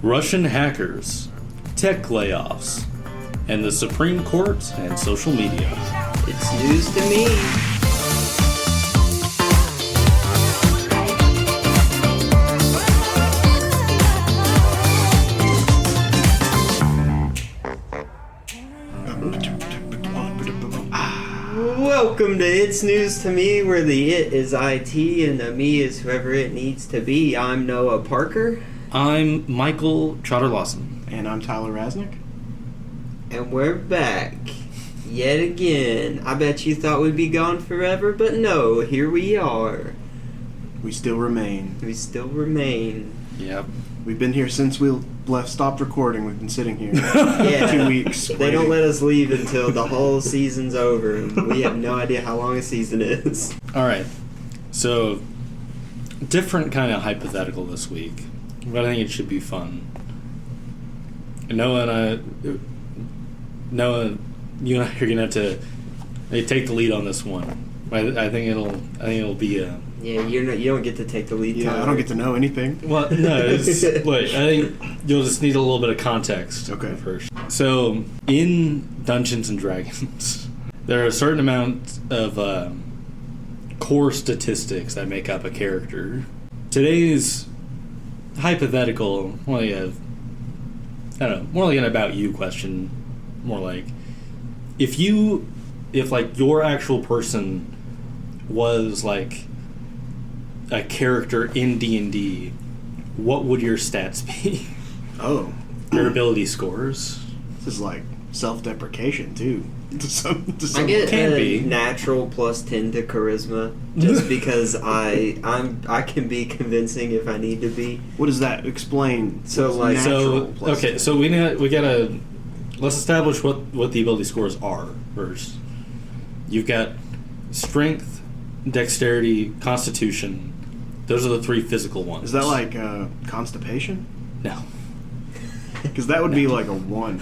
Russian hackers, tech layoffs, and the Supreme Court and social media. It's news to me. Welcome to It's News to Me, where the it is IT and the me is whoever it needs to be. I'm Noah Parker. I'm Michael Trotter-Lawson. And I'm Tyler Rasnick. And we're back. Yet again. I bet you thought we'd be gone forever, but no, here we are. We still remain. We still remain. Yep. We've been here since we stopped recording. We've been sitting here Yeah. 2 weeks. They don't let us leave until the whole season's over. And we have no idea how long a season is. All right. So, different kind of hypothetical this week, but I think it should be fun. Noah, you and I are gonna have to take the lead on this one. I think it'll be a. Yeah, you don't get to take the lead. Yeah, Tyler. I don't get to know anything. Well, no, wait, I think you'll just need a little bit of context first. So, in Dungeons & Dragons, there are a certain amount of core statistics that make up a character. Today's hypothetical, more like an about you question, more like, if your actual person was like a character in D&D, what would your stats be? Oh. Your ability scores. This is like self-deprecation, too. I get can a be. natural plus 10 to charisma, just because I can be convincing if I need to be. What does that explain? So, like... So we gotta... Let's establish what the ability scores are first. You've got strength, dexterity, constitution. Those are the three physical ones. Is that like constipation? No. Because that would be like a 1.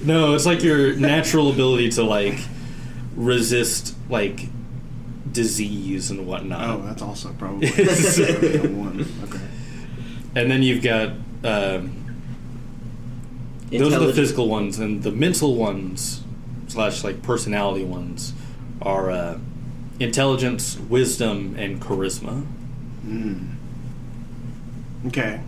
No, it's like your natural ability to like resist like disease and whatnot. Oh, that's also probably a 1. Okay. And then you've got those are the physical ones, and the mental ones / like personality ones are intelligence, wisdom, and charisma. Okay.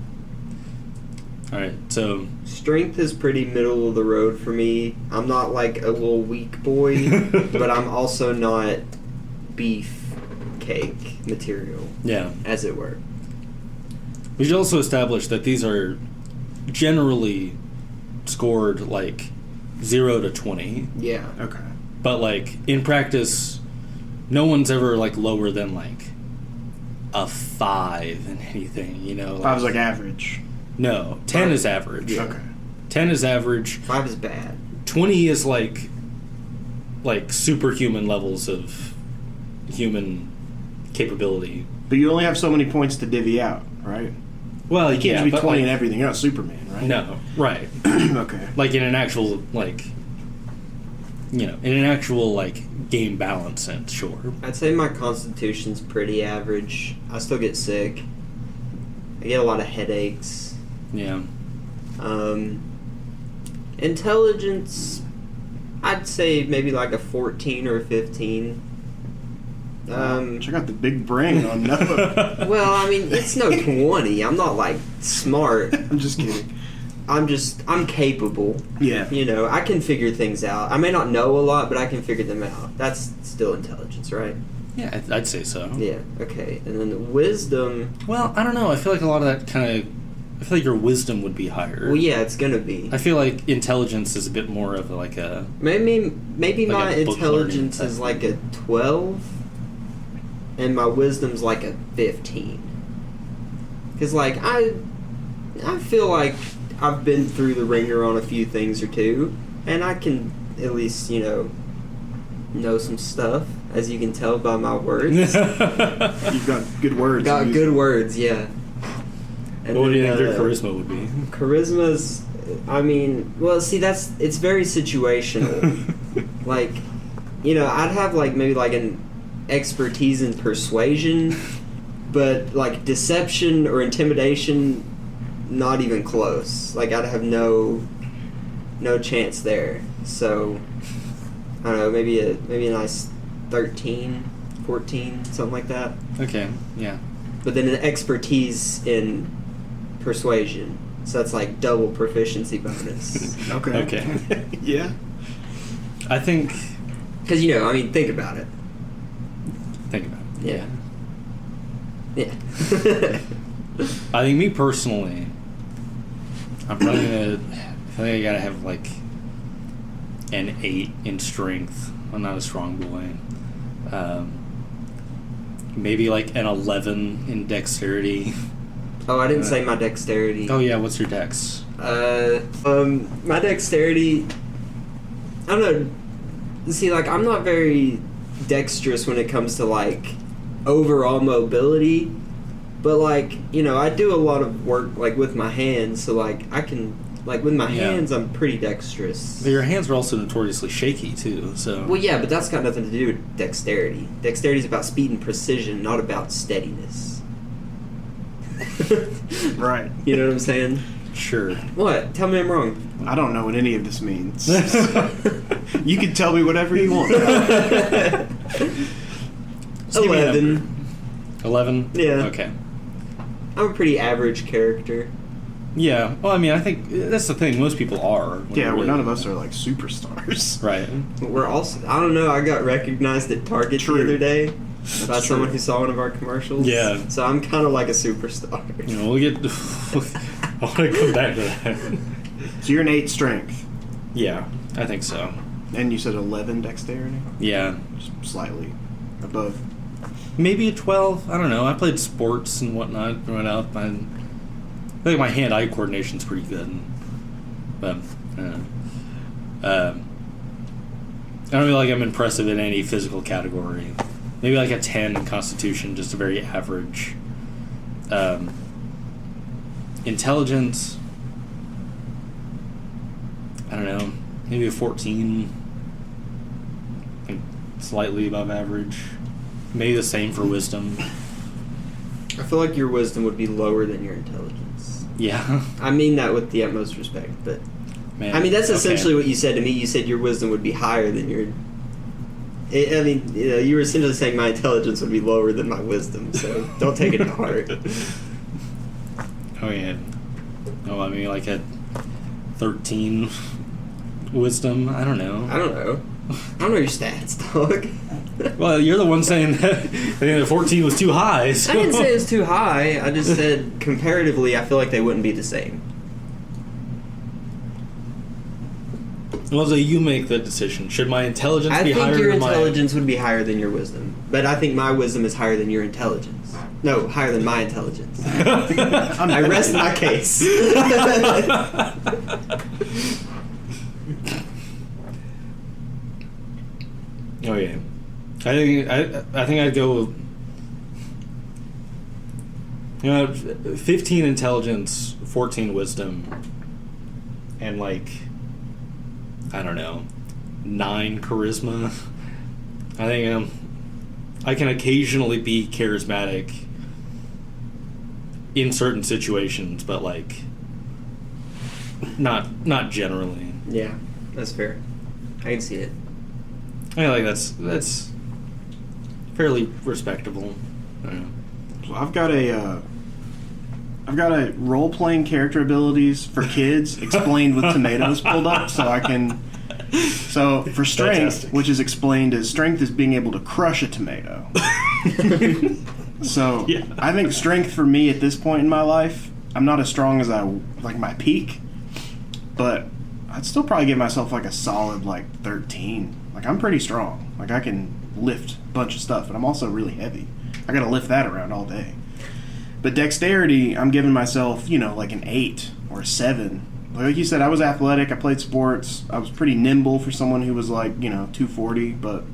All right, so Strength is pretty middle of the road for me. I'm not like a little weak boy, but I'm also not beef cake material. Yeah. As it were. We should also establish that these are generally scored like 0 to 20. Yeah. Okay. But like in practice, no one's ever like lower than like a 5 in anything, you know? 5 is like average. No, 10 is average. Yeah. Okay. 10 is average. 5 is bad. 20 is like superhuman levels of human capability. But you only have so many points to divvy out, right? Well, You can't just be 20 like, in everything. You're not Superman, right? No, right. Okay. Like in an actual in an actual like game balance sense, sure. I'd say my constitution's pretty average. I still get sick. I get a lot of headaches. Yeah. Intelligence, I'd say maybe like a 14 or a 15. Check out the big brain on Noah. Well, I mean, it's no 20. I'm not like smart. I'm just kidding. I'm capable. Yeah. You know, I can figure things out. I may not know a lot, but I can figure them out. That's still intelligence, right? Yeah, I'd say so. Yeah, okay. And then the wisdom... Well, I don't know. I feel like a lot of that I feel like your wisdom would be higher. Well, yeah, it's gonna be. I feel like intelligence is a bit more of like a... Maybe like my a book intelligence learning is like a 12, and my wisdom's like a 15. Because, like, I feel like I've been through the ringer on a few things or two, and I can at least, know some stuff, as you can tell by my words. You've got good words. Got good words, yeah. And what do you think then, your charisma would be? Charisma's, it's very situational. Like, I'd have maybe an expertise in persuasion, but deception or intimidation not even close. Like, I'd have no chance there. So, I don't know, maybe a nice 13, 14, something like that. Okay, yeah. But then an expertise in persuasion. So that's like double proficiency bonus. Okay. Yeah. I think... Because, think about it. Yeah. Yeah. I think me personally, I'm probably gonna... I think I gotta have like an 8 in strength. I'm not a strong boy. Maybe like an 11 in dexterity. Oh, I didn't say my dexterity. Oh yeah, what's your dex? My dexterity, I don't know. See, like, I'm not very dexterous when it comes to like overall mobility, but like, I do a lot of work like with my hands, so like I can, like, with my hands I'm pretty dexterous. But your hands are also notoriously shaky too, so... Well, yeah, but that's got nothing to do with dexterity. Dexterity is about speed and precision, not about steadiness. Right. You know what I'm saying? Sure. What? Tell me I'm wrong. I don't know what any of this means. You can tell me whatever you want. 11. 11? Yeah. Okay. I'm a pretty average character. Yeah. Well, I mean, I think that's the thing. Most people are. Yeah, well, none of us are like superstars. Right. But we're also... I don't know, I got recognized at Target the other day by someone who saw one of our commercials. Yeah. So I'm kind of like a superstar. We'll get... I want to come back to that. So you're an 8 strength. Yeah, I think so. And you said 11 dexterity? Yeah. Just slightly above. Maybe a 12. I don't know. I played sports and whatnot growing up. I think my hand-eye coordination's pretty good. But, I don't know. I don't feel like I'm impressive in any physical category. Maybe like a 10 in Constitution, just a very average. Intelligence, I don't know, maybe a 14, like slightly above average. Maybe the same for wisdom. I feel like your wisdom would be lower than your intelligence. Yeah. I mean that with the utmost respect, but... Man, I mean, that's essentially what you said to me. You said your wisdom would be higher than your... you were essentially saying my intelligence would be lower than my wisdom, so don't take it to heart. Oh, yeah. Oh, I mean, like a 13 wisdom? I don't know. I don't know your stats, dog. Well, you're the one saying that I think the 14 was too high, so... I didn't say it was too high. I just said, comparatively, I feel like they wouldn't be the same. Well, so you make the decision. Should my intelligence be higher than my... I think your intelligence would be higher than your wisdom. But I think my wisdom is higher than your intelligence. No, higher than my intelligence. I rest my case. Oh, yeah. I think I'd go... 15 intelligence, 14 wisdom, and like... I don't know, 9 charisma. I think I can occasionally be charismatic in certain situations, but like not generally. Yeah, that's fair. I can see it. I feel like that's fairly respectable. I don't know. So I've got a role-playing character abilities for kids explained with tomatoes pulled up, so I can... So, for strength, Fantastic. which is explained as strength is being able to crush a tomato. So, Yeah. I think strength for me at this point in my life, I'm not as strong as I like my peak, but I'd still probably give myself like a solid like 13. Like, I'm pretty strong. Like, I can lift a bunch of stuff, but I'm also really heavy. I gotta lift that around all day. But dexterity, I'm giving myself, like an 8 or a 7. Like you said, I was athletic. I played sports. I was pretty nimble for someone who was like, 240, but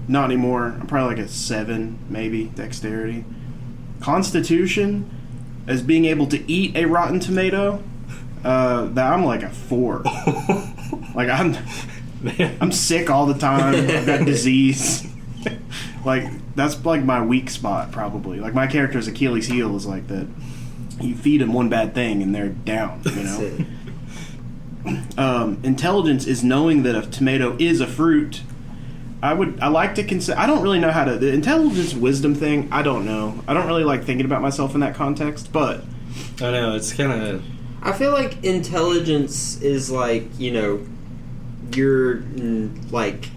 not anymore. I'm probably like a 7, maybe, dexterity. Constitution, as being able to eat a rotten tomato, that I'm like a 4. Like, I'm sick all the time. I've got disease. Like, that's like my weak spot, probably. Like, my character's Achilles heel is like that You feed them one bad thing and they're down, you know? Intelligence is knowing that a tomato is a fruit. I like to consider... I don't really know how to... The intelligence wisdom thing, I don't know. I don't really like thinking about myself in that context, but... I know, it's kind of... I feel like intelligence is like, you know, you're like,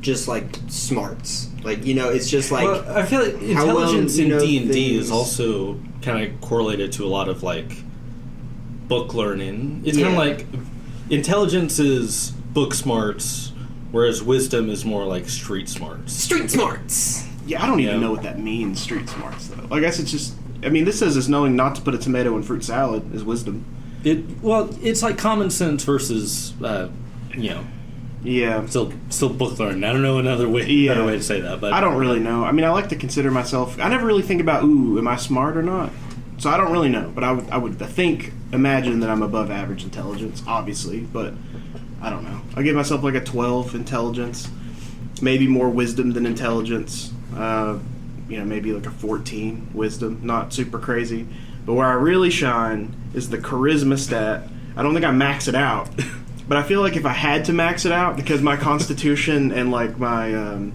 just like smarts. Like, you know, it's just like... Well, I feel like intelligence in D&D is also kind of correlated to a lot of, like, book learning. It's kind of like... Intelligence is book smarts, whereas wisdom is more like street smarts. Street smarts! Yeah, I don't even know what that means, street smarts, though. I guess it's just... I mean, this says is knowing not to put a tomato in fruit salad is wisdom. It's like common sense versus, you know... Yeah. Still book learning. I don't know another way, better way to say that, but... I don't really know. I mean, I like to consider myself... I never really think about, am I smart or not? So I don't really know, but I would imagine that I'm above average intelligence, obviously, but I don't know. I give myself like a 12 intelligence, maybe more wisdom than intelligence, maybe like a 14 wisdom, not super crazy. But where I really shine is the charisma stat. I don't think I max it out, but I feel like if I had to max it out, because my constitution and like my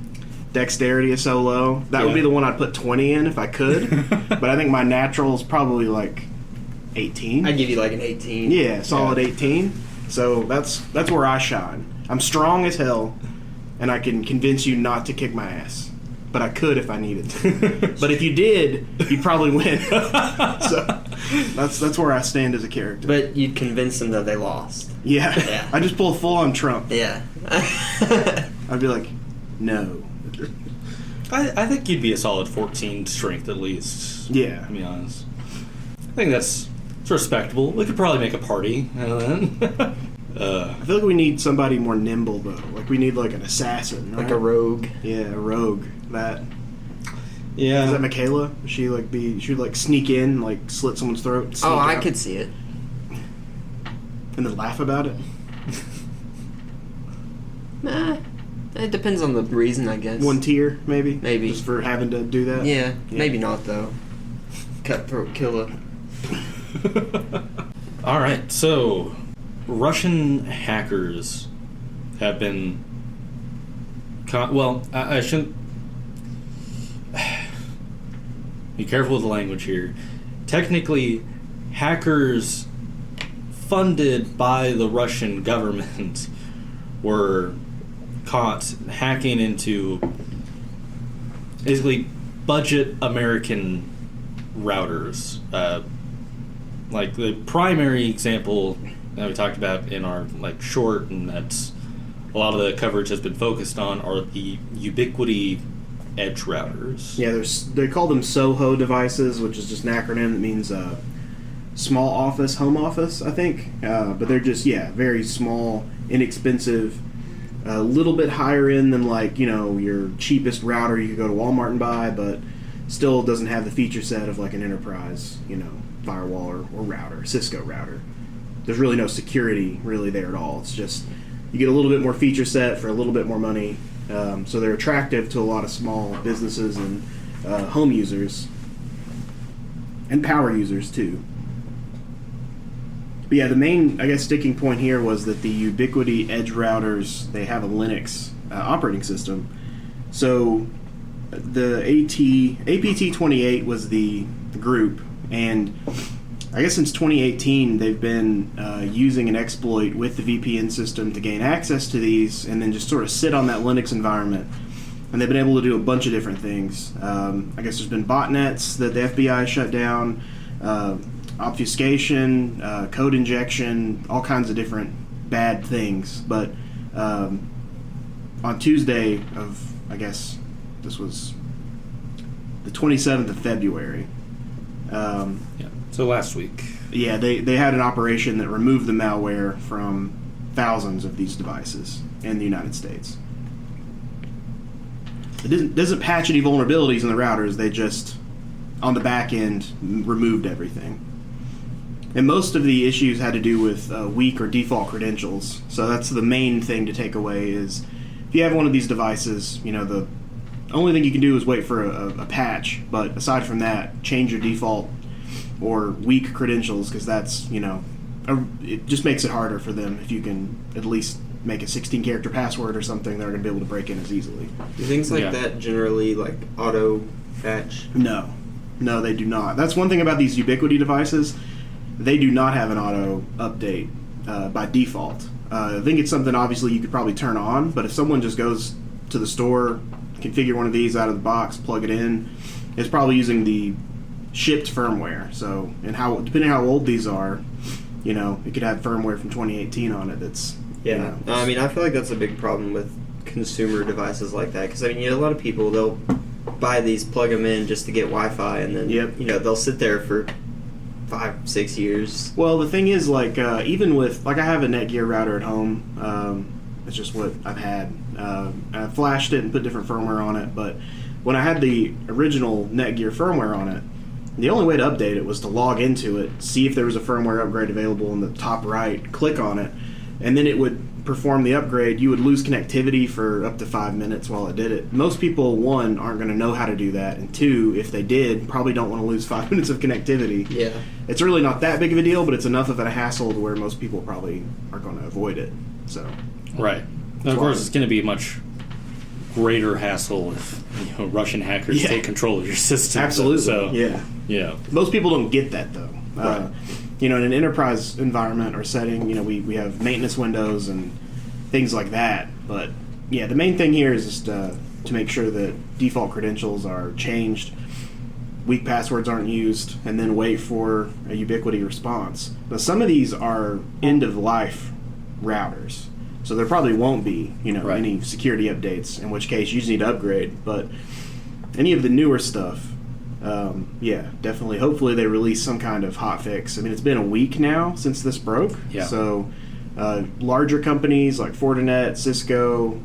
dexterity is so low, that would be the one I'd put 20 in if I could. But I think my natural is probably like 18. I'd give you like an 18. Yeah, solid 18. So that's where I shine. I'm strong as hell, and I can convince you not to kick my ass. But I could if I needed to. But if you did, you'd probably win. So that's where I stand as a character. But you'd convince them that they lost. Yeah. I just pull a full-on Trump. Yeah. I'd be like, no. I think you'd be a solid 14 strength at least. Yeah. To be honest. I think it's respectable. We could probably make a party out of that. I feel like we need somebody more nimble, though. Like, we need, like, an assassin, right? Like a rogue. Yeah, a rogue. That. Yeah. Is that Michaela? She'd, like, sneak in, like, slit someone's throat. Oh, I could see it. And then laugh about it? Nah. It depends on the reason, I guess. One tier, maybe? Maybe. Just for having to do that? Yeah. Maybe not, though. Cutthroat killer. Alright, so... Russian hackers have been... I shouldn't... Be careful with the language here. Technically, hackers funded by the Russian government were caught hacking into basically budget American routers. Like the primary example that we talked about in our short, and that's a lot of the coverage has been focused on, are the Ubiquiti edge routers. Yeah, they call them SOHO devices, which is just an acronym that means small office, home office, I think. But they're just, very small, inexpensive, a little bit higher end than your cheapest router you could go to Walmart and buy, but still doesn't have the feature set of an enterprise, firewall or router, Cisco router. There's really no security really there at all. It's just you get a little bit more feature set for a little bit more money. So they're attractive to a lot of small businesses and home users and power users too. But yeah, the main, sticking point here was that the Ubiquiti edge routers, they have a Linux operating system. So the APT28 was the group, and I guess since 2018, they've been using an exploit with the VPN system to gain access to these and then just sort of sit on that Linux environment. And they've been able to do a bunch of different things. I guess there's been botnets that the FBI shut down, obfuscation, code injection, all kinds of different bad things. But on Tuesday of, I guess this was the 27th of February, so last week. Yeah, they had an operation that removed the malware from thousands of these devices in the United States. It doesn't patch any vulnerabilities in the routers. They just, on the back end, removed everything. And most of the issues had to do with weak or default credentials. So that's the main thing to take away is if you have one of these devices, the only thing you can do is wait for a patch. But aside from that, change your default or weak credentials, because that's, it just makes it harder for them if you can at least make a 16-character password or something. They're going to be able to break in as easily. Do things like that generally like auto patch? No, they do not. That's one thing about these Ubiquiti devices. They do not have an auto update by default. I think it's something obviously you could probably turn on, but if someone just goes to the store, configure one of these out of the box, plug it in, it's probably using the shipped firmware. So, and depending on how old these are, it could have firmware from 2018 on it. That's I mean, I feel like that's a big problem with consumer devices like that, because a lot of people, they'll buy these, plug them in just to get Wi-Fi, and then they'll sit there for 5-6 years. Well, the thing is, even with, I have a Netgear router at home. It's just what I've had. I flashed it and put different firmware on it, but when I had the original Netgear firmware on it, the only way to update it was to log into it, see if there was a firmware upgrade available in the top right, click on it, and then it would perform the upgrade. You would lose connectivity for up to 5 minutes while it did it. Most people, one, aren't going to know how to do that, and two, if they did, probably don't want to lose 5 minutes of connectivity. Yeah. It's really not that big of a deal, but it's enough of a hassle to where most people probably are going to avoid it. So, right. And of course, it's going to be a much greater hassle if Russian hackers take control of your system. Absolutely. So, yeah. Most people don't get that, though. Right. In an enterprise environment or setting, we have maintenance windows and things like that. But the main thing here is just to make sure that default credentials are changed, weak passwords aren't used, and then wait for a Ubiquiti response. Now, some of these are end-of-life routers, so there probably won't be any security updates, in which case you just need to upgrade. But any of the newer stuff, definitely. Hopefully they release some kind of hot fix. I mean, it's been a week now since this broke. Yeah. So larger companies like Fortinet, Cisco,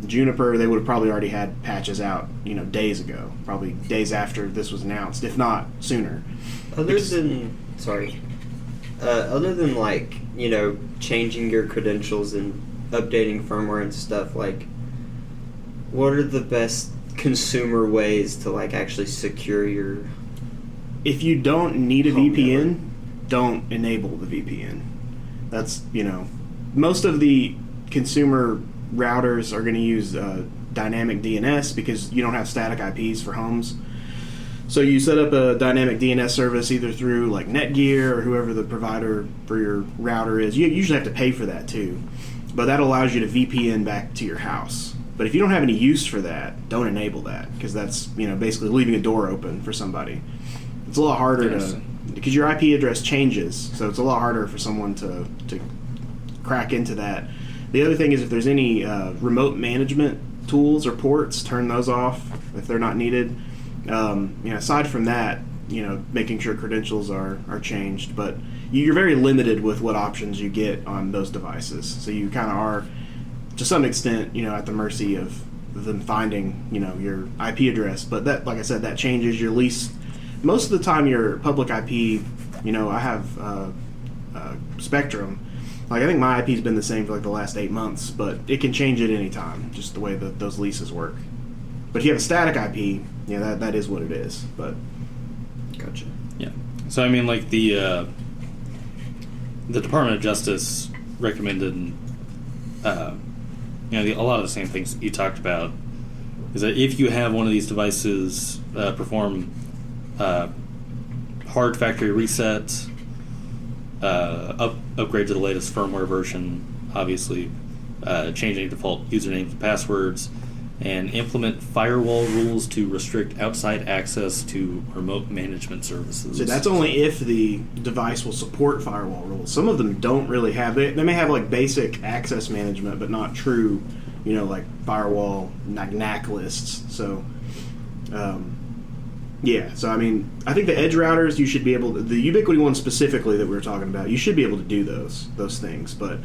Juniper, they would have probably already had patches out, days ago, probably days after this was announced, if not sooner. Other than changing your credentials and updating firmware and stuff, what are the best consumer ways to actually secure your... If you don't need a VPN, don't enable the VPN. That's, most of the consumer routers are going to use dynamic DNS because you don't have static IPs for homes. So you set up a dynamic DNS service either through Netgear or whoever the provider for your router is. You usually have to pay for that too, but that allows you to VPN back to your house. But if you don't have any use for that, don't enable that, because that's basically leaving a door open for somebody. It's a lot harder because your IP address changes, so it's a lot harder for someone to crack into that. The other thing is if there's any remote management tools or ports, turn those off if they're not needed. Aside from that, making sure credentials are changed, but you're very limited with what options you get on those devices. So you kind of are, to some extent, at the mercy of them finding, your IP address. But that, like I said, that changes your lease. Most of the time, your public IP, I have Spectrum. I think my IP's been the same for the last 8 months, but it can change at any time, just the way that those leases work. But if you have a static IP, that is what it is. But gotcha. Yeah. So I mean, the Department of Justice recommended, a lot of the same things you talked about, is that if you have one of these devices perform hard factory reset, upgrade to the latest firmware version, obviously, changing default usernames and passwords, and implement firewall rules to restrict outside access to remote management services. So that's only if the device will support firewall rules. Some of them don't really have it. They may have basic access management, but not true, firewall NAC lists. So, So I mean, I think the edge routers, you should be able to, the Ubiquiti ones specifically that we were talking about, you should be able to do those things. But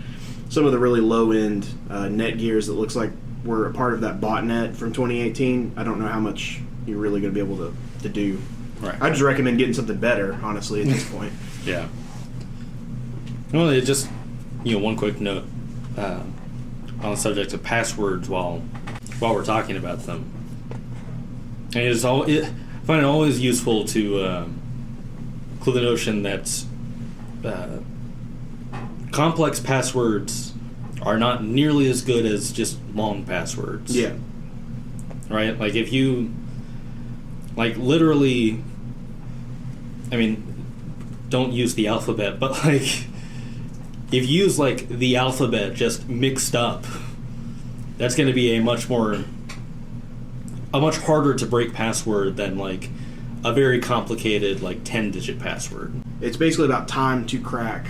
some of the really low end Netgears that looks like were a part of that botnet from 2018, I don't know how much you're really going to be able to do. Right. I just recommend getting something better, honestly, at this point. Yeah. Well, it just, one quick note on the subject of passwords while we're talking about them. And I find it always useful to to the notion that complex passwords are not nearly as good as just long passwords. Yeah. Right? Like, if you, like, literally, I mean, don't use the alphabet, but, like, if you use, like, the alphabet just mixed up, that's going to be a much harder to break password than, like, a very complicated, like, 10-digit password. It's basically about time to crack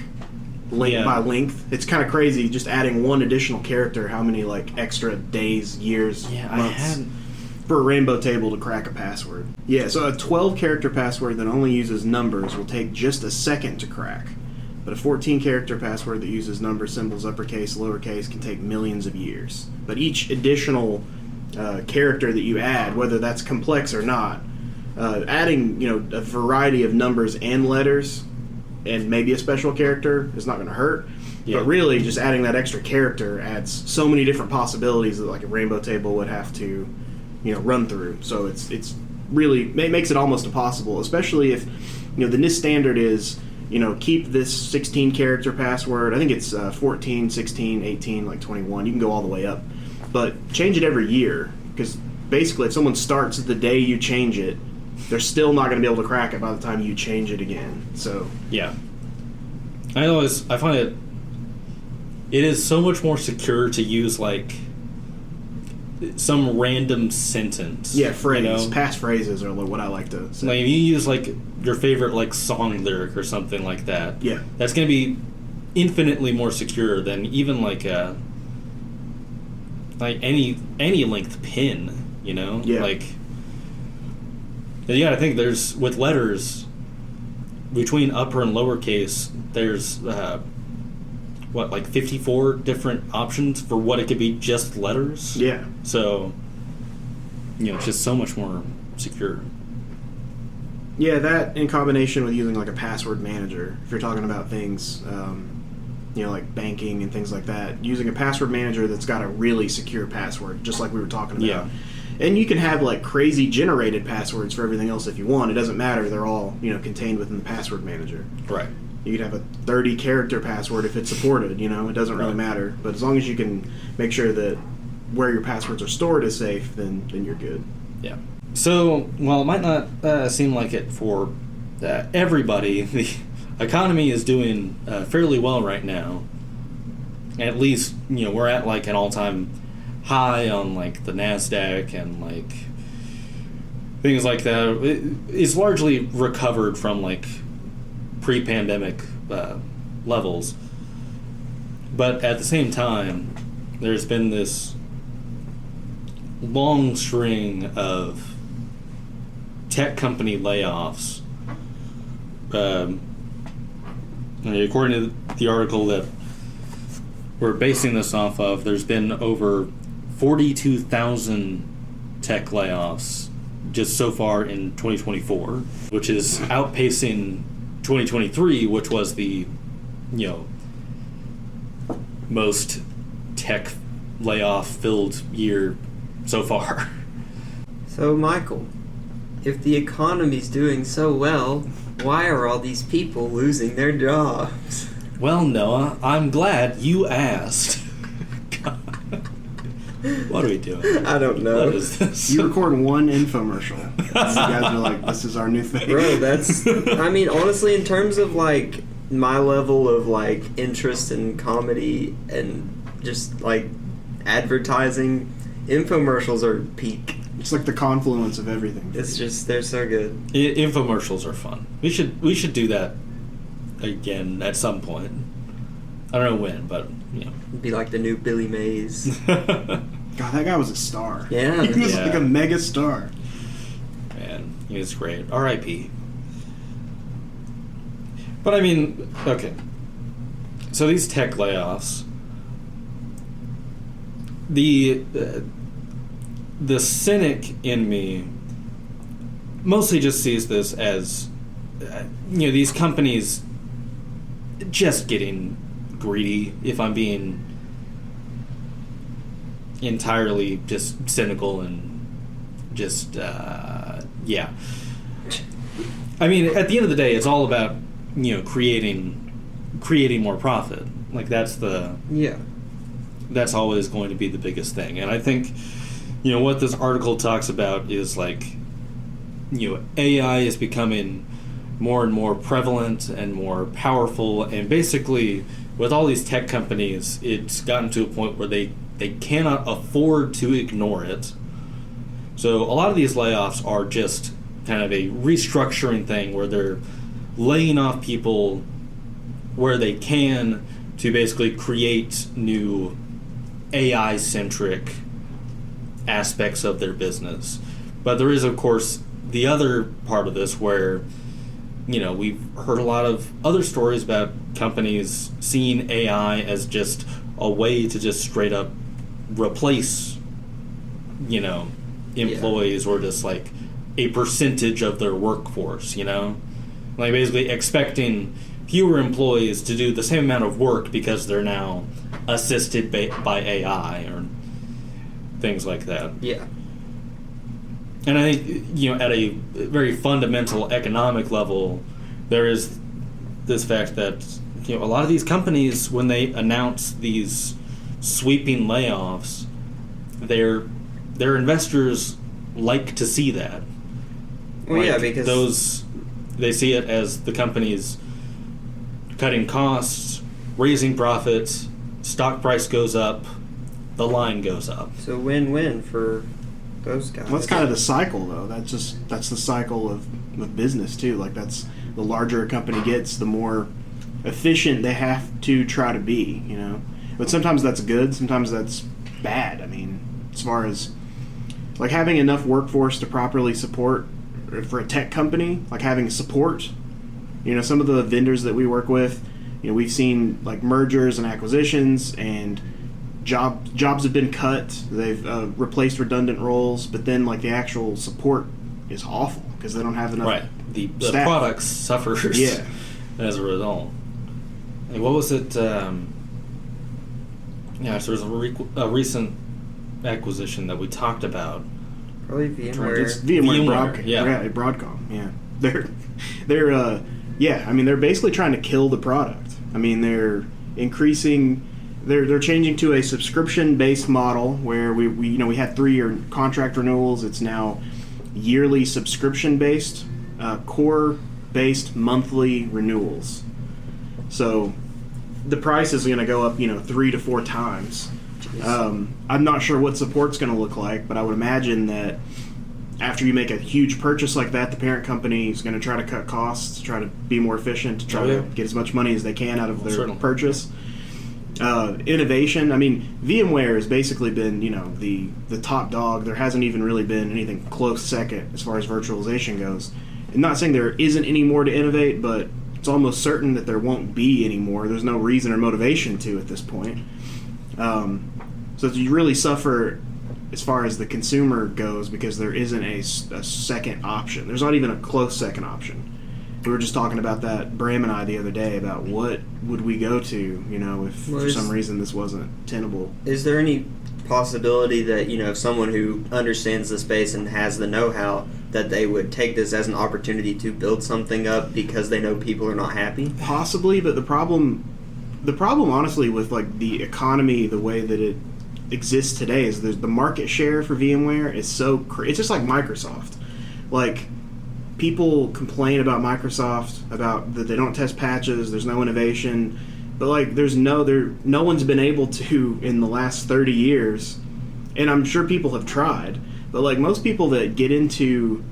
by length. It's kind of crazy just adding one additional character, how many, like, extra days, years, months for a rainbow table to crack a password. Yeah, so a 12-character password that only uses numbers will take just a second to crack. But a 14-character password that uses numbers, symbols, uppercase, lowercase can take millions of years. But each additional character that you add, whether that's complex or not, adding a variety of numbers and letters and maybe a special character is not going to hurt. Yeah. But really, just adding that extra character adds so many different possibilities that like a rainbow table would have to run through. So it's really it makes it almost impossible, especially if the NIST standard is keep this 16 character password. I think it's 14, 16, 18, like 21. You can go all the way up, but change it every year, because basically if someone starts the day you change it, they're still not going to be able to crack it by the time you change it again. So yeah, I find it is so much more secure to use like some random sentence. Yeah, phrase. Past phrases are what I like to say. Like if you use like your favorite like song lyric or something like that. Yeah, that's going to be infinitely more secure than even like any length pin. Yeah. Like I think there's with letters between upper and lowercase. There's 54 different options for what it could be just letters. Yeah. So, it's just so much more secure. Yeah, that in combination with using like a password manager, if you're talking about things, like banking and things like that, using a password manager that's got a really secure password, just like we were talking about. Yeah. And you can have like crazy generated passwords for everything else if you want. It doesn't matter. They're all, contained within the password manager. Right. You could have a 30-character password if it's supported, it doesn't really matter. But as long as you can make sure that where your passwords are stored is safe, then you're good. Yeah. So, while it might not seem like it for everybody, the economy is doing fairly well right now. At least, we're at like an all-time high on like the NASDAQ and like things like that. It's largely recovered from like pre-pandemic levels, but at the same time there's been this long string of tech company layoffs. According to the article that we're basing this off of, there's been over 42,000 tech layoffs just so far in 2024, which is outpacing 2023, which was the most tech layoff filled year so far. So Michael, if the economy's doing so well, why are all these people losing their jobs? Well, Noah, I'm glad you asked. What are we doing? I don't know. What is this? You record one infomercial. You guys are like, this is our new thing. Bro, that's... I mean, honestly, in terms of, like, my level of, like, interest in comedy and just, like, advertising, infomercials are peak. It's like the confluence of everything. It's just, they're so good. Infomercials are fun. We should do that again at some point. I don't know when, but It'd be like the new Billy Mays. God, that guy was a star. Yeah. He was like a mega star. Man, he was great. R.I.P. But I mean, okay. So these tech layoffs, the cynic in me mostly just sees this as these companies just getting greedy, if I'm being entirely just cynical and just I I mean, at the end of the day, it's all about, creating more profit. Like, that's always going to be the biggest thing. And I think, what this article talks about is, like, AI is becoming more and more prevalent and more powerful, and basically, with all these tech companies, it's gotten to a point where they cannot afford to ignore it. So a lot of these layoffs are just kind of a restructuring thing where they're laying off people where they can to basically create new AI-centric aspects of their business. But there is, of course, the other part of this where, we've heard a lot of other stories about companies seeing AI as just a way to just straight up replace, employees or just like a percentage of their workforce, like basically expecting fewer employees to do the same amount of work because they're now assisted by AI or things like that. Yeah. And I think, at a very fundamental economic level, there is this fact that, a lot of these companies, when they announce these sweeping layoffs, their investors like to see that. Well, like, yeah, because they see it as the companies cutting costs, raising profits, stock price goes up, the line goes up. So win-win for those guys. Well, that's kind of the cycle, though. That's the cycle of business too. Like, that's the larger a company gets, the more efficient they have to try to be. But sometimes that's good, sometimes that's bad. I mean, as far as like having enough workforce to properly support for a tech company, like having support. Some of the vendors that we work with, we've seen like mergers and acquisitions, and jobs have been cut. They've replaced redundant roles, but then like the actual support is awful because they don't have enough. Right, the product suffers. Yeah. As a result. Like, what was it? So there's a recent acquisition that we talked about. Probably VMware. It's VMware. Broadcom. Yeah, they're they're basically trying to kill the product. I mean, they're increasing. They're changing to a subscription-based model where we had 3-year contract renewals. It's now yearly subscription-based, core-based monthly renewals. So the price is going to go up, 3 to 4 times. I'm not sure what support's going to look like, but I would imagine that after you make a huge purchase like that, the parent company is going to try to cut costs, try to be more efficient, to try to get as much money as they can out of their purchase. Innovation. I mean, VMware has basically been, the top dog. There hasn't even really been anything close second as far as virtualization goes. I'm not saying there isn't any more to innovate, but it's almost certain that there won't be any more. There's no reason or motivation to at this point. So you really suffer as far as the consumer goes because there isn't a second option. There's not even a close second option. We were just talking about that, Bram and I, the other day, about what would we go to, if for some reason this wasn't tenable. Is there any possibility that, if someone who understands the space and has the know-how, that they would take this as an opportunity to build something up because they know people are not happy? Possibly, but the problem honestly with like the economy, the way that it exists today, is the market share for VMware is so it's just like Microsoft. Like, people complain about Microsoft about that they don't test patches, there's no innovation, but like no one's been able to in the last 30 years, and I'm sure people have tried, but like most people that get into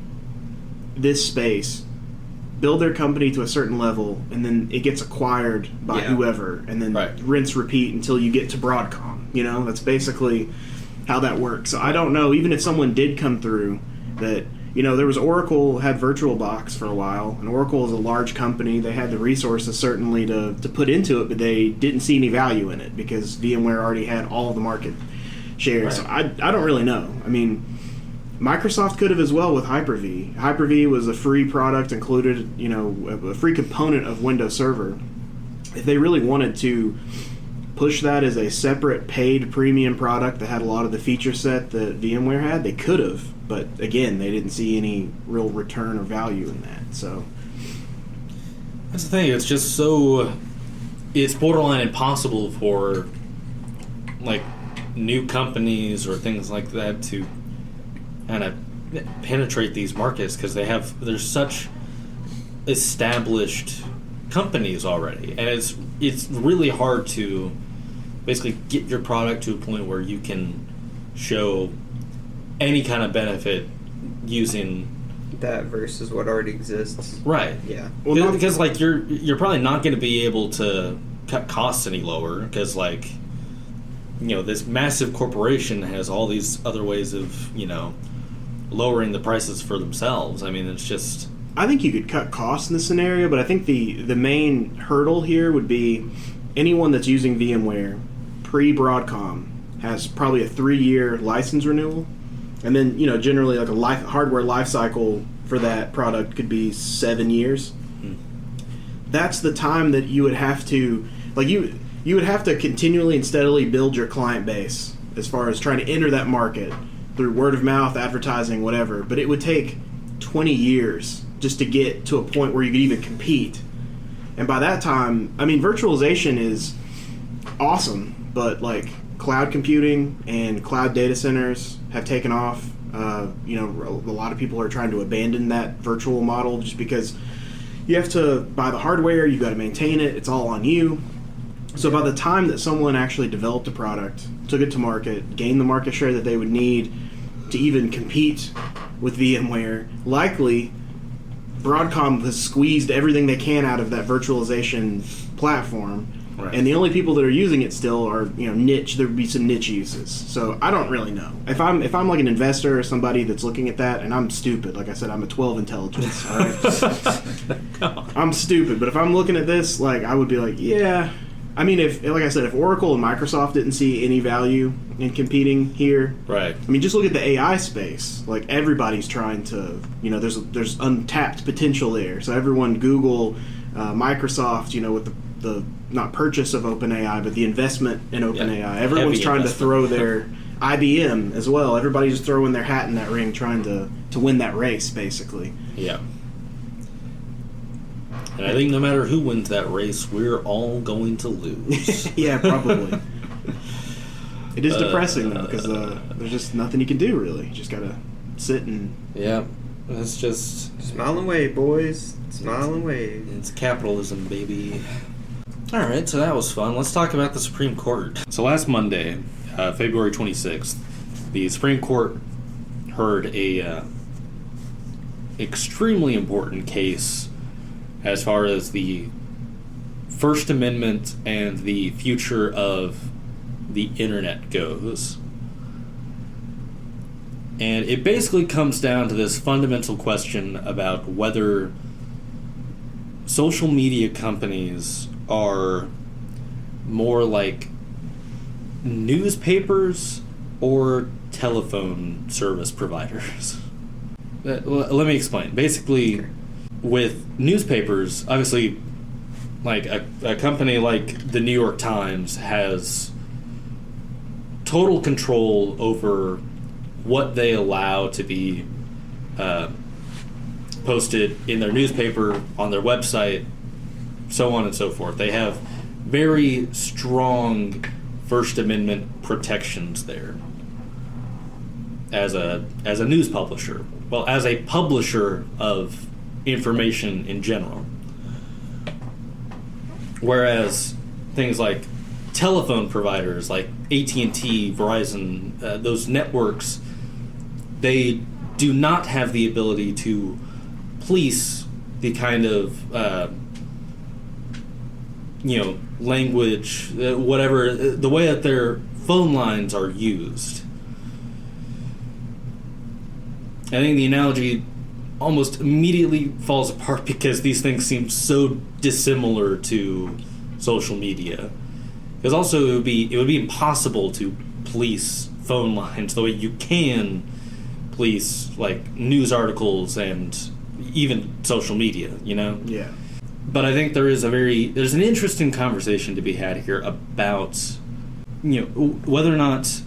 this space build their company to a certain level, and then it gets acquired by whoever, and then rinse repeat until you get to Broadcom. That's basically how that works. So I don't know, even if someone did come through that, there was Oracle had VirtualBox for a while, and Oracle is a large company. They had the resources certainly to put into it, but they didn't see any value in it because VMware already had all of the market share. Right. So I don't really know. I mean, Microsoft could have as well with Hyper-V. Hyper-V was a free product, included, a free component of Windows Server. If they really wanted to push that as a separate paid premium product that had a lot of the feature set that VMware had, they could have. But again, they didn't see any real return or value in that. So That's the thing. It's just so... It's borderline impossible for, like, new companies or things like that to kind of penetrate these markets because there's such established companies already, and it's really hard to basically get your product to a point where you can show any kind of benefit using that versus what already exists. Right. Yeah. Well, because like you're probably not going to be able to cut costs any lower because like this massive corporation has all these other ways of lowering the prices for themselves. I mean, it's just... I think you could cut costs in this scenario, but I think the main hurdle here would be anyone that's using VMware pre-Broadcom has probably a 3-year license renewal, and then generally like a hardware life cycle for that product could be 7 years. That's the time that you would have to you would have to continually and steadily build your client base as far as trying to enter that market through word of mouth, advertising, whatever. But it would take 20 years just to get to a point where you could even compete. And by that time, I mean, virtualization is awesome, but like cloud computing and cloud data centers have taken off. A lot of people are trying to abandon that virtual model just because you have to buy the hardware, you got to maintain it, it's all on you. So by the time that someone actually developed a product, took it to market, gained the market share that they would need to even compete with VMware, likely Broadcom has squeezed everything they can out of that virtualization platform. Right. And the only people that are using it still are, niche. There would be some niche uses. So I don't really know. If I'm like an investor or somebody that's looking at that, and I'm stupid, like I said, I'm a 12 intelligence. All right, I'm stupid. But if I'm looking at this, like I would be like, yeah. I mean, if Oracle and Microsoft didn't see any value in competing here, right? I mean, just look at the AI space. Like everybody's trying to, there's untapped potential there. So everyone, Google, Microsoft, with the not purchase of OpenAI, but the investment in OpenAI. Yeah, everyone's trying to throw their IBM as well. Everybody's just throwing their hat in that ring, trying to win that race, basically. Yeah. And I think no matter who wins that race, we're all going to lose. Yeah, probably. It is depressing, though, because there's just nothing you can do, really. You just got to sit and... Yeah, it's just... Smile and wave, boys. Smile and wave. It's capitalism, baby. All right, so that was fun. Let's talk about the Supreme Court. So last Monday, February 26th, the Supreme Court heard a extremely important case as far as the First Amendment and the future of the internet goes. And it basically comes down to this fundamental question about whether social media companies are more like newspapers or telephone service providers. Let me explain. Basically, with newspapers, obviously, like a company like the New York Times has total control over what they allow to be posted in their newspaper, on their website, so on and so forth. They have very strong First Amendment protections there as a news publisher. Well, as a publisher of information in general. Whereas things like telephone providers like AT&T, Verizon, those networks, they do not have the ability to police the kind of language, whatever, the way that their phone lines are used. I think the analogy almost immediately falls apart because these things seem so dissimilar to social media. Because also it would be impossible to police phone lines the way you can police like news articles and even social media, Yeah. But I think there's an interesting conversation to be had here about whether or not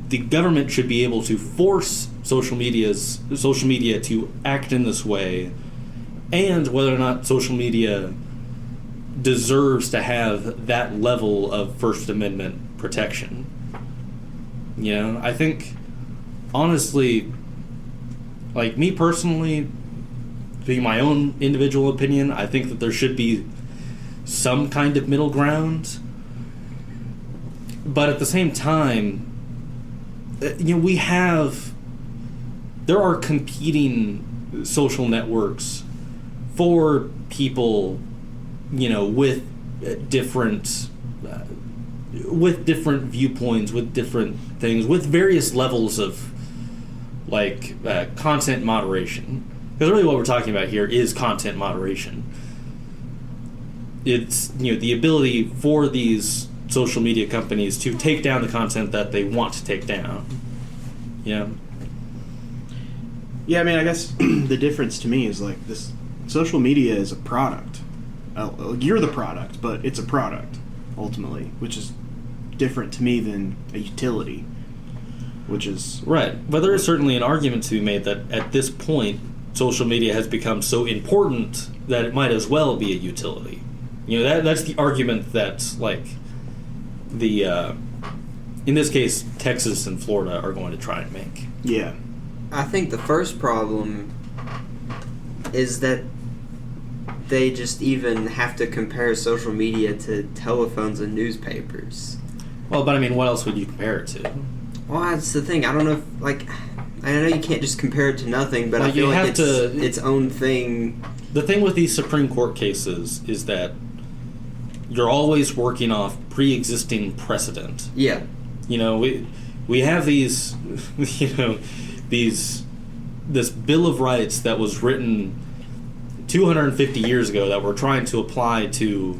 the government should be able to force social media to act in this way, and whether or not social media deserves to have that level of First Amendment protection. You know, I think, honestly, like me personally, being my own individual opinion, I think that there should be some kind of middle ground. But at the same time, you know, there are competing social networks for people, you know, with different viewpoints, with different things, with various levels of like content moderation. Because really what we're talking about here is content moderation. It's, you know, the ability for these social media companies to take down the content that they want to take down. Yeah. Yeah, I mean, I guess the difference to me is like this: social media is a product. You're the product, but it's a product ultimately, which is different to me than a utility, which is right. But there is certainly an argument to be made that at this point, social media has become so important that it might as well be a utility. You know, that's the argument that, like, the in this case, Texas and Florida are going to try and make. Yeah. I think the first problem is that they just even have to compare social media to telephones and newspapers. Well, but I mean, what else would you compare it to? Well, that's the thing. I don't know if, like, I know you can't just compare it to nothing, but well, I feel like it's to, its own thing. The thing with these Supreme Court cases is that you're always working off pre-existing precedent. Yeah. You know, we have these, you know, this Bill of Rights that was written 250 years ago that we're trying to apply to,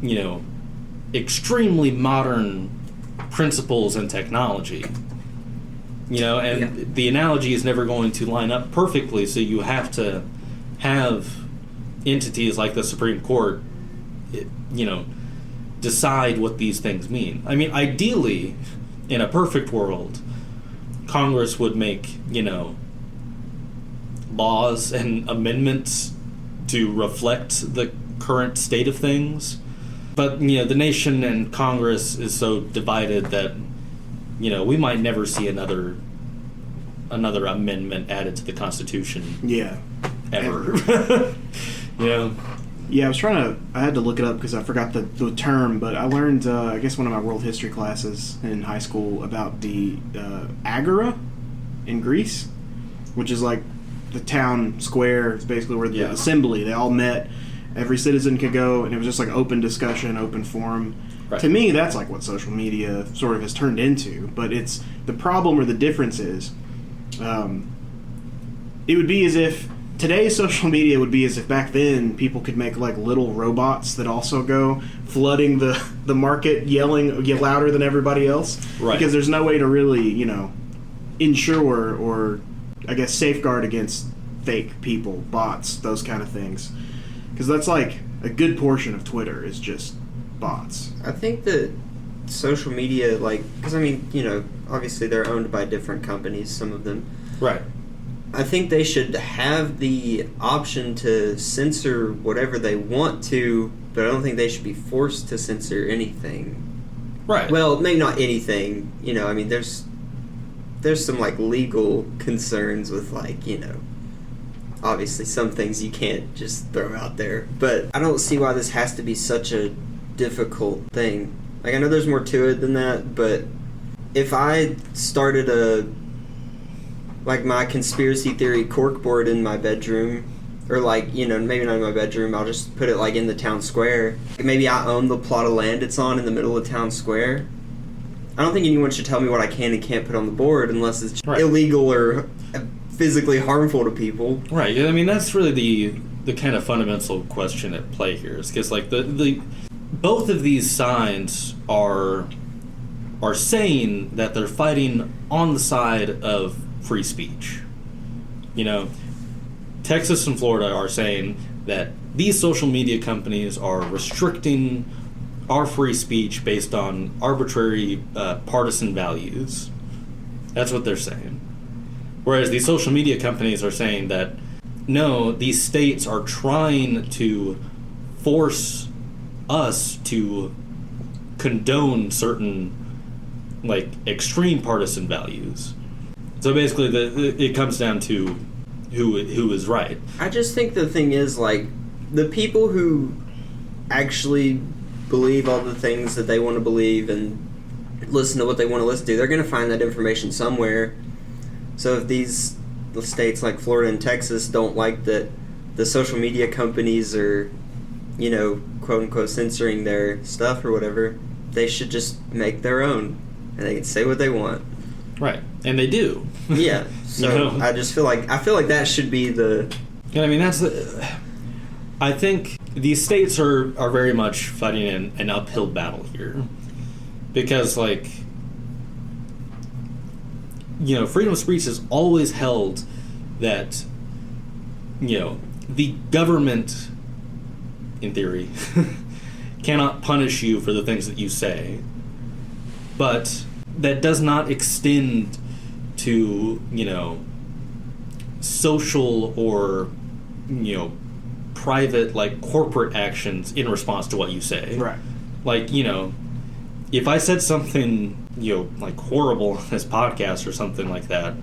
you know, extremely modern principles and technology. You know, and the analogy is never going to line up perfectly, so you have to have entities like the Supreme Court, you know, decide what these things mean. I mean, ideally, in a perfect world, Congress would make, you know, laws and amendments to reflect the current state of things. But, you know, the nation and Congress is so divided that, you know, we might never see another amendment added to the Constitution. Yeah. Ever. You know? Yeah, I had to look it up because I forgot the term, but I learned, I guess one of my world history classes in high school about the Agora in Greece, which is like the town square. It's basically where the assembly, they all met, every citizen could go, and it was just like open discussion, open forum. Right. To me, that's like what social media sort of has turned into, but it's the problem or the difference is, it would be as if today's social media would be as if back then people could make like little robots that also go flooding the market, yelling louder than everybody else. Right. Because there's no way to really, you know, ensure or I guess safeguard against fake people, bots, those kind of things. Because that's like a good portion of Twitter is just bots. I think that social media, like, because I mean, you know, obviously they're owned by different companies, some of them. Right. I think they should have the option to censor whatever they want to, but I don't think they should be forced to censor anything. Right. Well, maybe not anything. You know, I mean, there's some, like, legal concerns with, like, you know, obviously some things you can't just throw out there. But I don't see why this has to be such a difficult thing. Like, I know there's more to it than that, but if I started my conspiracy theory corkboard in my bedroom, or like, you know, maybe not in my bedroom, I'll just put it like in the town square. Maybe I own the plot of land it's on in the middle of town square. I don't think anyone should tell me what I can and can't put on the board unless it's illegal or physically harmful to people. Right. I mean, that's really the kind of fundamental question at play here. Is because like the both of these sides are saying that they're fighting on the side of free speech. You know, Texas and Florida are saying that these social media companies are restricting our free speech based on arbitrary partisan values. That's what they're saying. Whereas these social media companies are saying that, no, these states are trying to force us to condone certain, like, extreme partisan values. So basically, it comes down to who is right. I just think the thing is, like, the people who actually believe all the things that they want to believe and listen to what they want to listen to, they're going to find that information somewhere. So if these states like Florida and Texas don't like that the social media companies are, you know, quote-unquote censoring their stuff or whatever, they should just make their own, and they can say what they want. Right, and they do. Yeah, so you know? I feel like that should be the... Yeah, I mean, I think these states are very much fighting an uphill battle here. Because, like, you know, freedom of speech has always held that, you know, the government, in theory, cannot punish you for the things that you say. But that does not extend to, you know, social or, you know, private, like, corporate actions in response to what you say. Right. Like, you know, if I said something, you know, like, horrible on this podcast or something like that,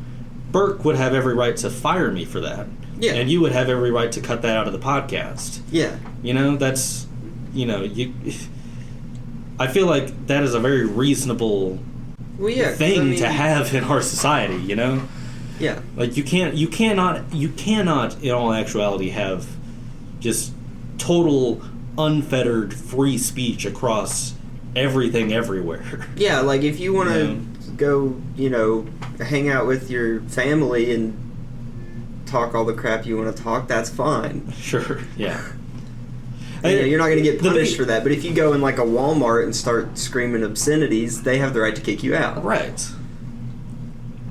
Burk would have every right to fire me for that. Yeah. And you would have every right to cut that out of the podcast. Yeah. You know, that's, you know, I feel like that is a very reasonable thing to have in our society, you know? Yeah. Like, you cannot, in all actuality, have just total, unfettered, free speech across everything everywhere. Yeah, like, if you want to go, you know, hang out with your family and talk all the crap you want to talk, that's fine. Sure, yeah. And, you know, you're not going to get punished for that, but if you go in, like, a Walmart and start screaming obscenities, they have the right to kick you out. Right.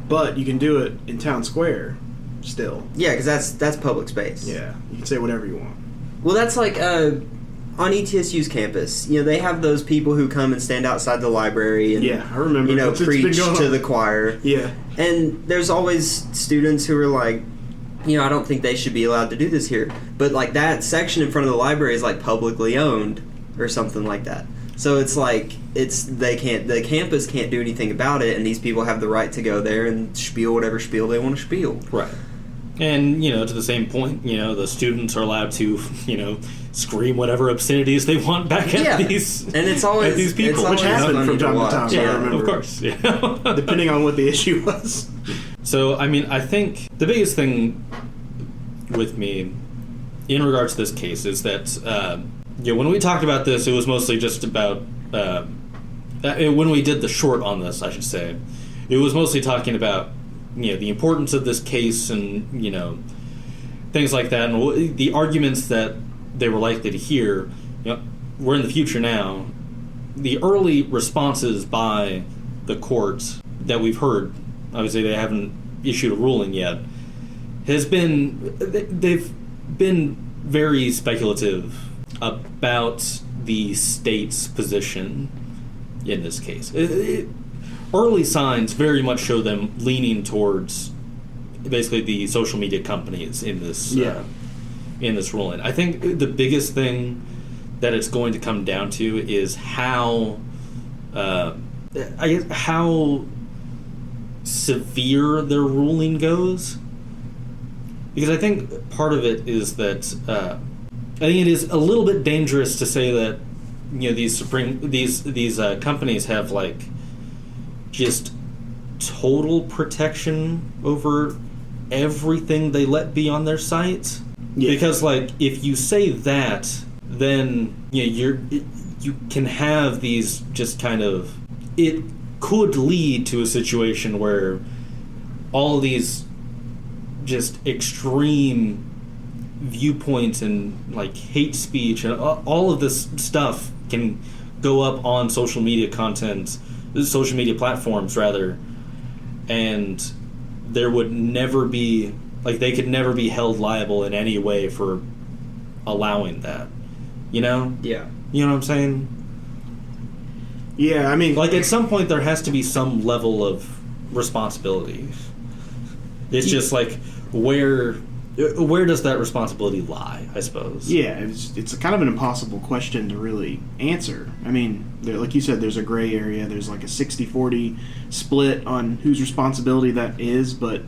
But you can do it in town square still. Yeah, because that's public space. Yeah, you can say whatever you want. Well, that's like on ETSU's campus. You know, they have those people who come and stand outside the library and, yeah, I remember. You know, it's preach to the choir. Yeah. And there's always students who are like, you know, I don't think they should be allowed to do this here. But, like, that section in front of the library is, like, publicly owned or something like that. So it's like, the campus can't do anything about it, and these people have the right to go there and spiel whatever spiel they want to spiel. Right. And, you know, to the same point, you know, the students are allowed to, you know, scream whatever obscenities they want back at these, and it's always, at these people. Which happened from time to time, yeah, I remember. of course. Yeah. Depending on what the issue was. So, I mean, I think the biggest thing with me in regards to this case is that, you know, when we talked about this, it was mostly just about, when we did the short on this, I should say, it was mostly talking about, you know, the importance of this case and, you know, things like that, and the arguments that they were likely to hear. You know, we're in the future now. The early responses by the courts that we've heard, obviously they haven't issued a ruling yet, has been, they've been very speculative about the state's position in this case. Early signs very much show them leaning towards basically the social media companies in this in this ruling. I think the biggest thing that it's going to come down to is how how severe their ruling goes, because I think part of it is that I think it is a little bit dangerous to say that, you know, these companies have, like, just total protection over everything they let be on their sites. Yeah. Because, like, if you say that, then, you know, you can have these just kind of, it could lead to a situation where all of these just extreme viewpoints and, like, hate speech and all of this stuff can go up on social media platforms rather, and there would never be, like, they could never be held liable in any way for allowing that, you know? Yeah. You know what I'm saying? Yeah, I mean, like, at some point there has to be some level of responsibility. It's just like, where where does that responsibility lie, I suppose? Yeah, it's kind of an impossible question to really answer. I mean, like you said, there's a gray area. There's like a 60-40 split on whose responsibility that is, but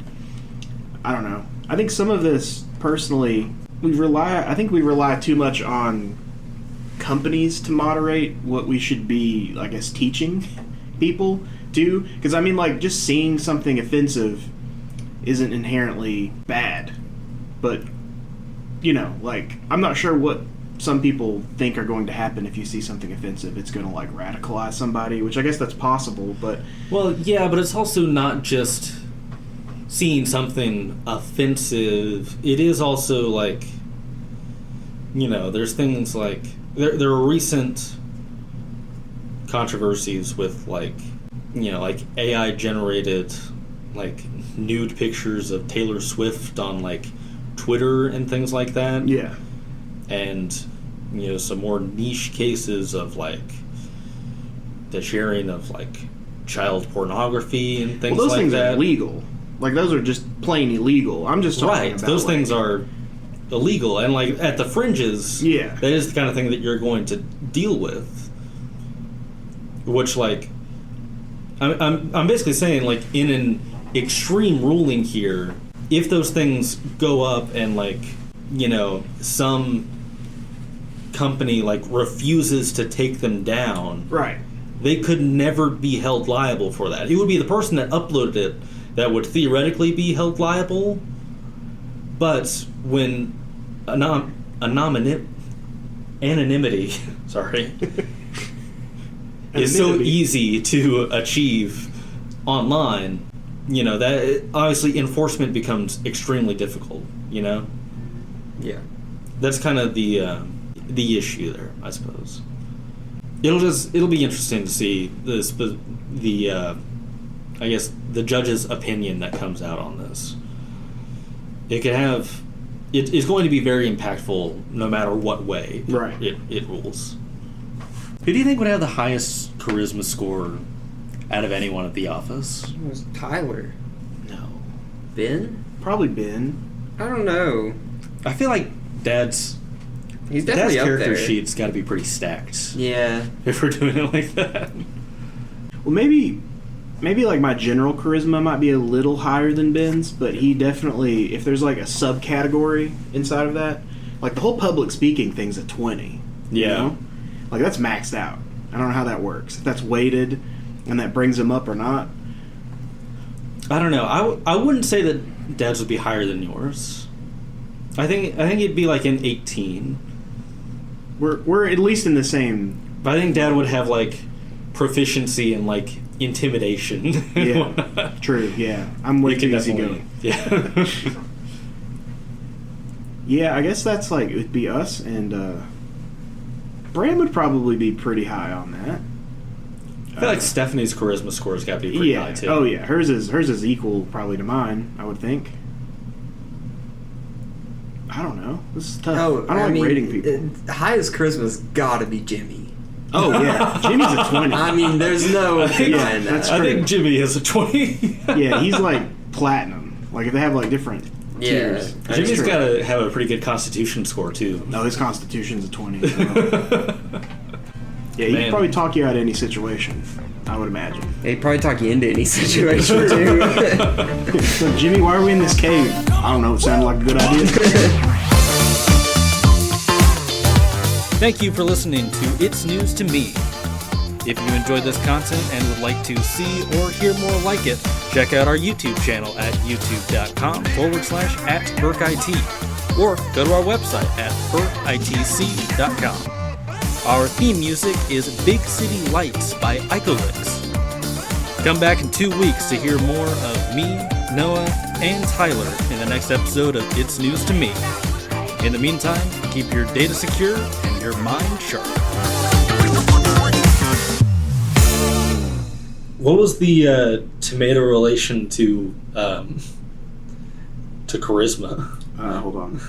I don't know. I think some of this, personally, we rely too much on companies to moderate what we should be, I guess, teaching people to. Because, I mean, like, just seeing something offensive isn't inherently bad. But, you know, like, I'm not sure what some people think are going to happen if you see something offensive. It's going to, like, radicalize somebody, which I guess that's possible, but... Well, yeah, but it's also not just seeing something offensive. It is also, like, you know, there's things like... There are recent controversies with, like, you know, like, AI-generated, like, nude pictures of Taylor Swift on, like, Twitter and things like that. Yeah. And, you know, some more niche cases of, like, the sharing of, like, child pornography and things like that. Well, those things are illegal. Like, those are just plain illegal. I'm just talking about... Right, those things are illegal. And, like, at the fringes, yeah, that is the kind of thing that you're going to deal with. Which, like... I'm basically saying, like, in an extreme ruling here... If those things go up and, like, you know, some company, like, refuses to take them down... Right. They could never be held liable for that. It would be the person that uploaded it that would theoretically be held liable. But when anonymity, sorry, is so easy to achieve online... You know, that obviously enforcement becomes extremely difficult, you know? Yeah. That's kind of the issue there, I suppose. It'll be interesting to see I guess the judge's opinion that comes out on this. It's going to be very impactful no matter what way it rules. Who do you think would have the highest charisma score out of anyone at the office? It was Tyler. No. Ben? Probably Ben. I don't know. I feel like Dad's definitely up character there. sheet's got to be pretty stacked. Yeah. If we're doing it like that. Well, maybe like my general charisma might be a little higher than Ben's, but he definitely, if there's like a subcategory inside of that, like the whole public speaking thing's a 20. Yeah. You know? Like that's maxed out. I don't know how that works. If that's weighted and that brings him up or not. I don't know. I wouldn't say that Dad's would be higher than yours. I think it'd be like an 18. We're at least in the same. But I think Dad would have like proficiency in like intimidation. Yeah, true. Yeah, I'm way too easygoing. Yeah. Yeah, I guess that's like it would be us, and Bram would probably be pretty high on that. I feel like Stephanie's charisma score's got to be pretty high too. Oh yeah, hers is equal probably to mine, I would think. I don't know. This is tough. Oh, I don't like rating people. Highest charisma's got to be Jimmy. Oh yeah, Jimmy's a 20. I mean, there's no denying that. I think Jimmy is a 20. Yeah, he's like platinum. Like if they have like different tiers. Jimmy's got to have a pretty good constitution score too. No, his constitution's a 20. Yeah, he could probably talk you out of any situation, I would imagine. He'd probably talk you into any situation, too. So, Jimmy, why are we in this cave? I don't know, it sounded like a good idea. Thank you for listening to It's News to Me. If you enjoyed this content and would like to see or hear more like it, check out our YouTube channel at youtube.com/@BurkIT or go to our website at burkitc.com. Our theme music is Big City Lights by Icholix. Come back in 2 weeks to hear more of me, Noah, and Tyler in the next episode of It's News to Me. In the meantime, keep your data secure and your mind sharp. What was the tomato relation to charisma? Hold on.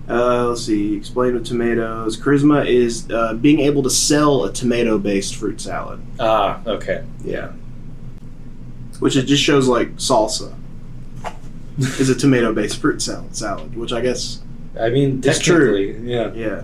Let's see. Explain with tomatoes. Charisma is being able to sell a tomato-based fruit salad. Ah, okay. Yeah. Which it just shows like salsa. is a tomato-based fruit salad, which I guess I mean, it's true. technically, yeah. Yeah.